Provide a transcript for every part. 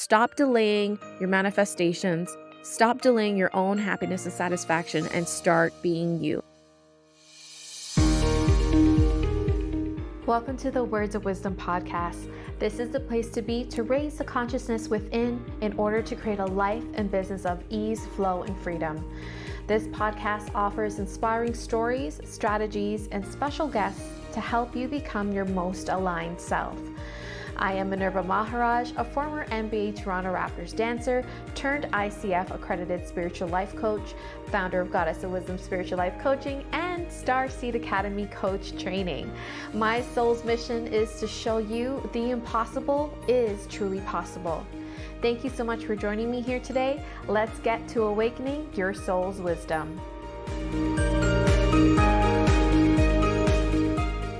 stop delaying your manifestations, stop delaying your own happiness and satisfaction, and start being you. Welcome to the Words of Wisdom podcast. This is the place to be to raise the consciousness within in order to create a life and business of ease, flow, and freedom. This podcast offers inspiring stories, strategies, and special guests to help you become your most aligned self. I am Minerva Maharajh, a former NBA Toronto Raptors Dancer turned ICF accredited spiritual life coach, founder of Goddess of Wisdom Spiritual Life Coaching and Starseed Academy Coach Training. My soul's mission is to show you the impossible is truly possible. Thank you so much for joining me here today. Let's get to awakening your soul's wisdom.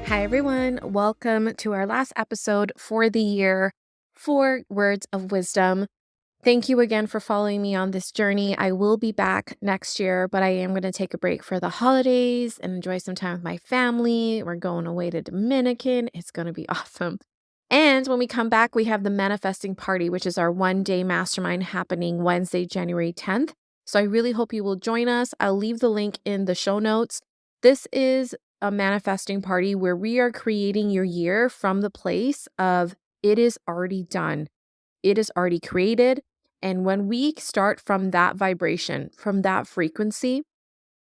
Hi, everyone. Welcome to our last episode for the year for Words of Wisdom. Thank you again for following me on this journey. I will be back next year, but I am going to take a break for the holidays and enjoy some time with my family. We're going away to Dominican. It's going to be awesome. And when we come back, we have the Manifesting Party, which is our one-day mastermind happening Wednesday, January 10th. So I really hope you will join us. I'll leave the link in the show notes. This is a manifesting party where we are creating your year from the place of it is already done. It is already created. And when we start from that vibration, from that frequency,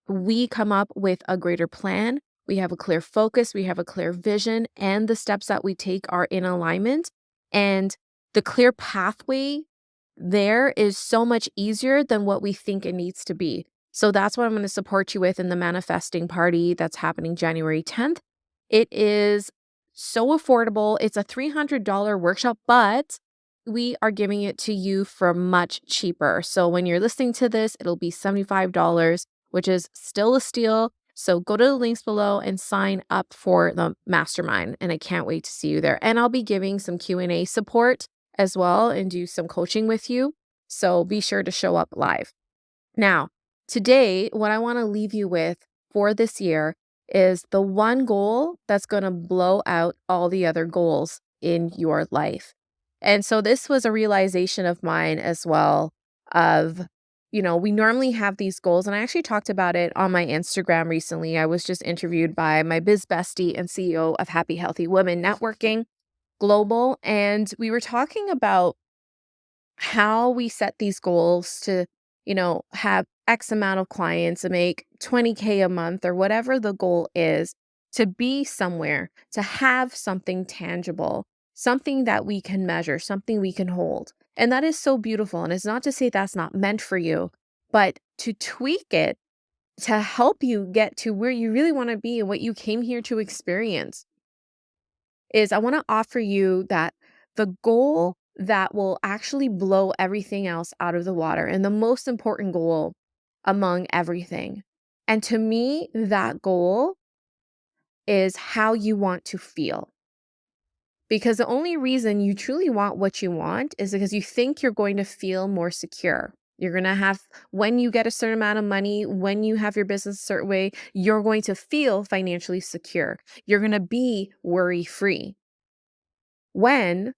we come up with a greater plan. We have a clear focus. We have a clear vision, and the steps that we take are in alignment. And the clear pathway there is so much easier than what we think it needs to be. So that's what I'm going to support you with in the manifesting party that's happening January 10th. It is so affordable. It's a $300 workshop, but we are giving it to you for much cheaper. So when you're listening to this, it'll be $75, which is still a steal. So go to the links below and sign up for the mastermind. And I can't wait to see you there. And I'll be giving some Q&A support as well and do some coaching with you. So be sure to show up live. Now, today, what I want to leave you with for this year is the one goal that's going to blow out all the other goals in your life. And so this was a realization of mine as well of, we normally have these goals, and I actually talked about it on my Instagram recently. I was just interviewed by my biz bestie and CEO of Happy Healthy Women Networking Global, and we were talking about how we set these goals to, have X amount of clients and make 20K a month or whatever the goal is, to be somewhere, to have something tangible, something that we can measure, something we can hold. And that is so beautiful. And it's not to say that's not meant for you, but to tweak it to help you get to where you really want to be and what you came here to experience is I want to offer you that the goal that will actually blow everything else out of the water and the most important goal among everything. And to me, that goal is how you want to feel. Because the only reason you truly want what you want is because you think you're going to feel more secure. You're going to have, when you get a certain amount of money, when you have your business a certain way, you're going to feel financially secure. You're going to be worry-free. When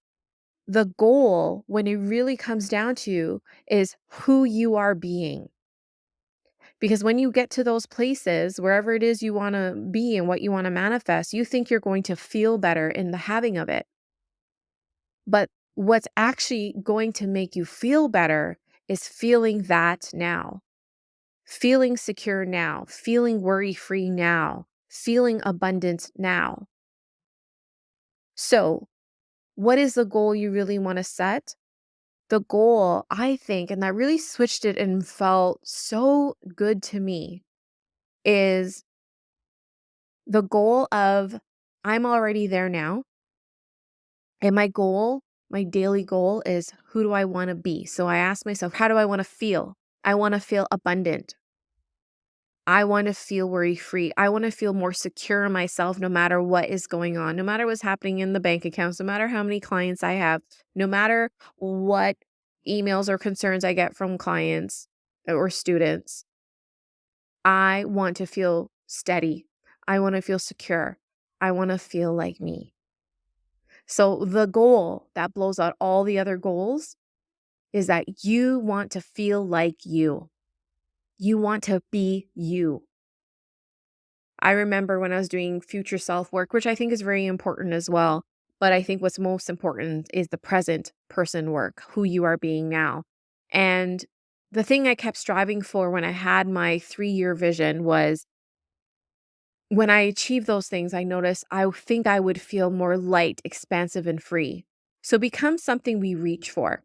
the goal, when it really comes down to, is who you are being. Because when you get to those places, wherever it is you want to be and what you want to manifest, you think you're going to feel better in the having of it. But what's actually going to make you feel better is feeling that now. Feeling secure now. Feeling worry-free now. Feeling abundant now. So, what is the goal you really want to set? The goal, I think, and that really switched it and felt so good to me, is the goal of I'm already there now. And my goal, my daily goal is who do I want to be? So I ask myself, how do I want to feel? I want to feel abundant. I want to feel worry-free. I want to feel more secure in myself no matter what is going on, no matter what's happening in the bank accounts, no matter how many clients I have, no matter what emails or concerns I get from clients or students. I want to feel steady. I want to feel secure. I want to feel like me. So the goal that blows out all the other goals is that you want to feel like you. You want to be you. I remember when I was doing future self work, which I think is very important as well. But I think what's most important is the present person work, who you are being now. And the thing I kept striving for when I had my 3-year vision was when I achieved those things, I noticed I think I would feel more light, expansive, and free. So become something we reach for,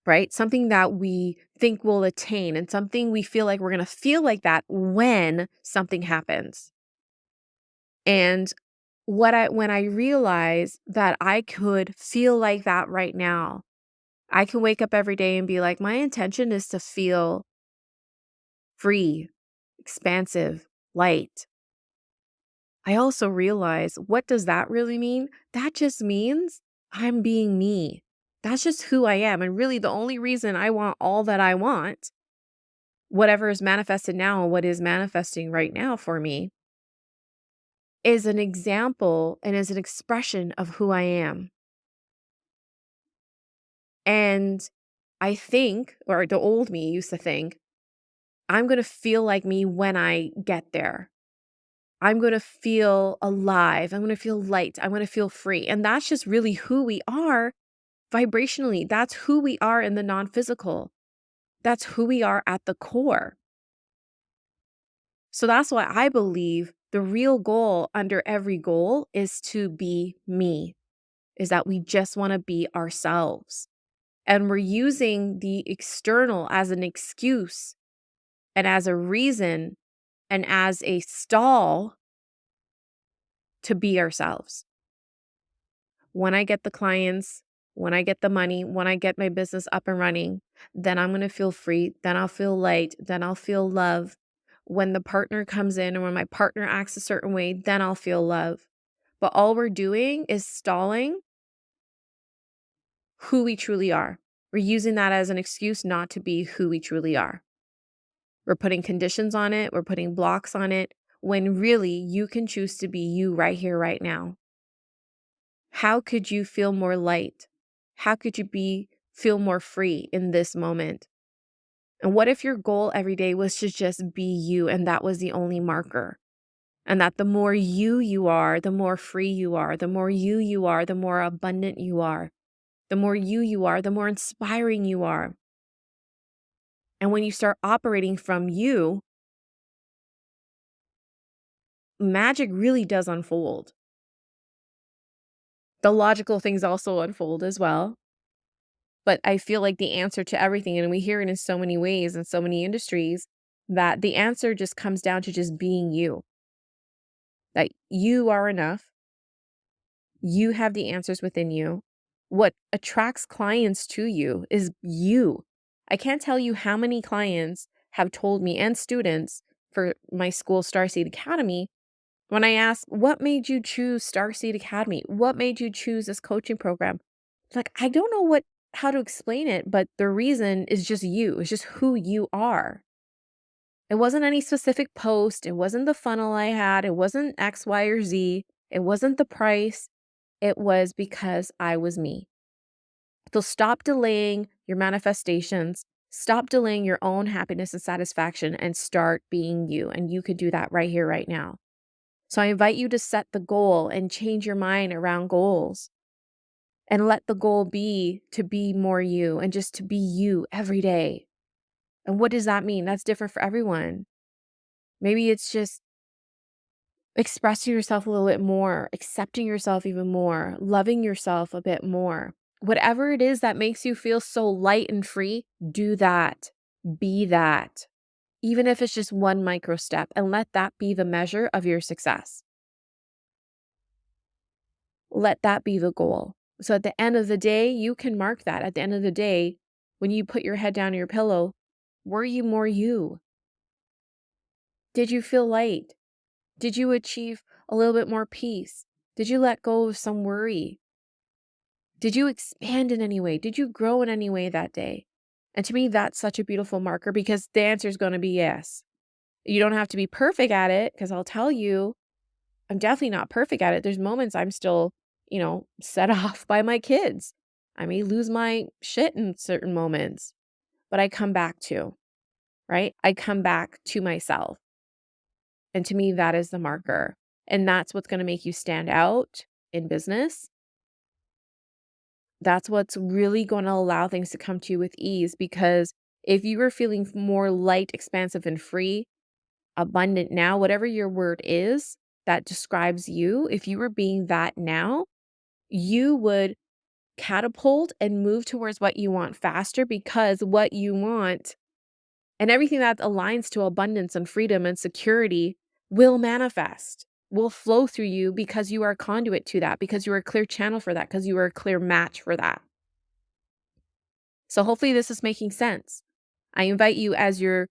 right? Something that we think we'll attain and something we feel like we're going to feel like that when something happens. And when I realized that I could feel like that right now, I can wake up every day and be like, my intention is to feel free, expansive, light. I also realize, what does that really mean? That just means I'm being me. That's just who I am. And really, the only reason I want all that I want, whatever is manifested now and what is manifesting right now for me, is an example and is an expression of who I am. And I think, or the old me used to think, I'm going to feel like me when I get there. I'm going to feel alive. I'm going to feel light. I'm going to feel free. And that's just really who we are vibrationally. That's who we are in the non physical. That's who we are at the core. So that's why I believe the real goal under every goal is to be me, is that we just want to be ourselves. And we're using the external as an excuse and as a reason and as a stall to be ourselves. When I get the clients, when I get the money, when I get my business up and running, then I'm going to feel free. Then I'll feel light. Then I'll feel love. When the partner comes in or when my partner acts a certain way, then I'll feel love. But all we're doing is stalling who we truly are. We're using that as an excuse not to be who we truly are. We're putting conditions on it. We're putting blocks on it when really you can choose to be you right here, right now. How could you feel more light? How could you feel more free in this moment? And what if your goal every day was to just be you and that was the only marker? And that the more you are, the more free you are. The more you are, the more abundant you are. The more you are, the more inspiring you are. And when you start operating from you, magic really does unfold. The logical things also unfold as well. But I feel like the answer to everything, and we hear it in so many ways in so many industries, that the answer just comes down to just being you. That you are enough. You have the answers within you. What attracts clients to you is you. I can't tell you how many clients have told me and students for my school, Starseed Academy, when I ask, what made you choose Starseed Academy? What made you choose this coaching program? It's like, I don't know how to explain it, but the reason is just you. It's just who you are. It wasn't any specific post. It wasn't the funnel I had. It wasn't X, Y, or Z. It wasn't the price. It was because I was me. So stop delaying your manifestations. Stop delaying your own happiness and satisfaction and start being you. And you could do that right here, right now. So I invite you to set the goal and change your mind around goals and let the goal be to be more you and just to be you every day. And what does that mean? That's different for everyone. Maybe it's just expressing yourself a little bit more, accepting yourself even more, loving yourself a bit more. Whatever it is that makes you feel so light and free, do that. Be that. Even if it's just one micro step, and let that be the measure of your success. Let that be the goal. So at the end of the day, you can mark that. At the end of the day, when you put your head down on your pillow, were you more you? Did you feel light? Did you achieve a little bit more peace? Did you let go of some worry? Did you expand in any way? Did you grow in any way that day? And to me, that's such a beautiful marker because the answer is going to be yes. You don't have to be perfect at it because I'll tell you, I'm definitely not perfect at it. There's moments I'm still, set off by my kids. I may lose my shit in certain moments, but I come back to, right? I come back to myself. And to me, that is the marker. And that's what's going to make you stand out in business. That's what's really going to allow things to come to you with ease, because if you are feeling more light, expansive, and free, abundant now, whatever your word is that describes you, if you were being that now, you would catapult and move towards what you want faster, because what you want and everything that aligns to abundance and freedom and security will manifest, will flow through you, because you are a conduit to that, because you are a clear channel for that, because you are a clear match for that. So hopefully this is making sense. I invite you, as you're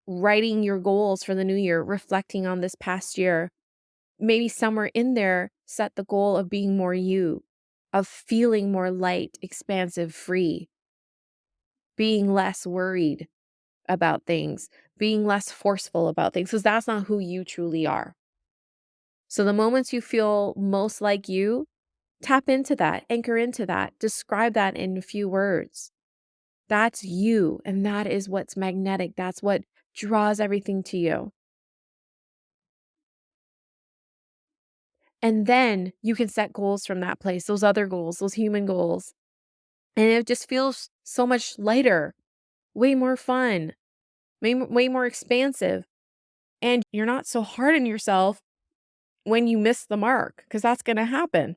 writing your goals for the new year, reflecting on this past year, maybe somewhere in there, set the goal of being more you, of feeling more light, expansive, free, being less worried about things, being less forceful about things, because that's not who you truly are. So the moments you feel most like you, tap into that, anchor into that, describe that in a few words. That's you, and that is what's magnetic. That's what draws everything to you. And then you can set goals from that place, those other goals, those human goals. And it just feels so much lighter, way more fun, way more expansive. And you're not so hard on yourself when you miss the mark, because that's going to happen.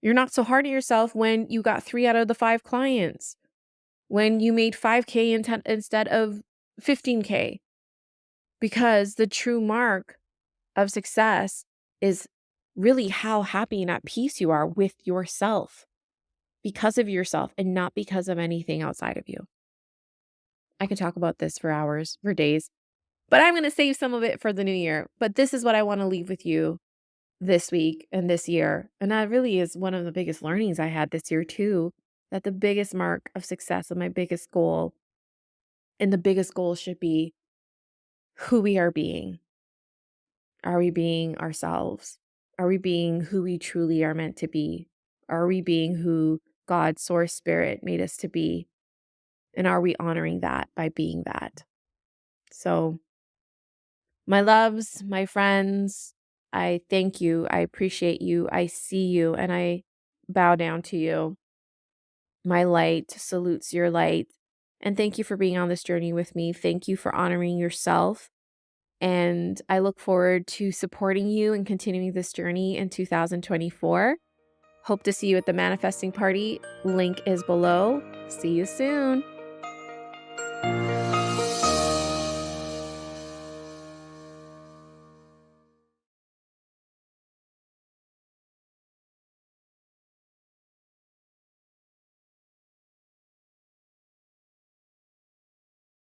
You're not so hard on yourself when you got 3 out of the 5 clients, when you made 5K instead of 15K, because the true mark of success is really how happy and at peace you are with yourself, because of yourself and not because of anything outside of you. I could talk about this for hours, for days, but I'm going to save some of it for the new year. But this is what I want to leave with you this week and this year. And that really is one of the biggest learnings I had this year too, that the biggest mark of success and my biggest goal, and the biggest goal should be who we are being. Are we being ourselves? Are we being who we truly are meant to be? Are we being who God, Source, Spirit made us to be? And are we honoring that by being that? So, my loves, my friends, I thank you. I appreciate you. I see you, and I bow down to you. My light salutes your light. And thank you for being on this journey with me. Thank you for honoring yourself. And I look forward to supporting you and continuing this journey in 2024. Hope to see you at the manifesting party. Link is below. See you soon.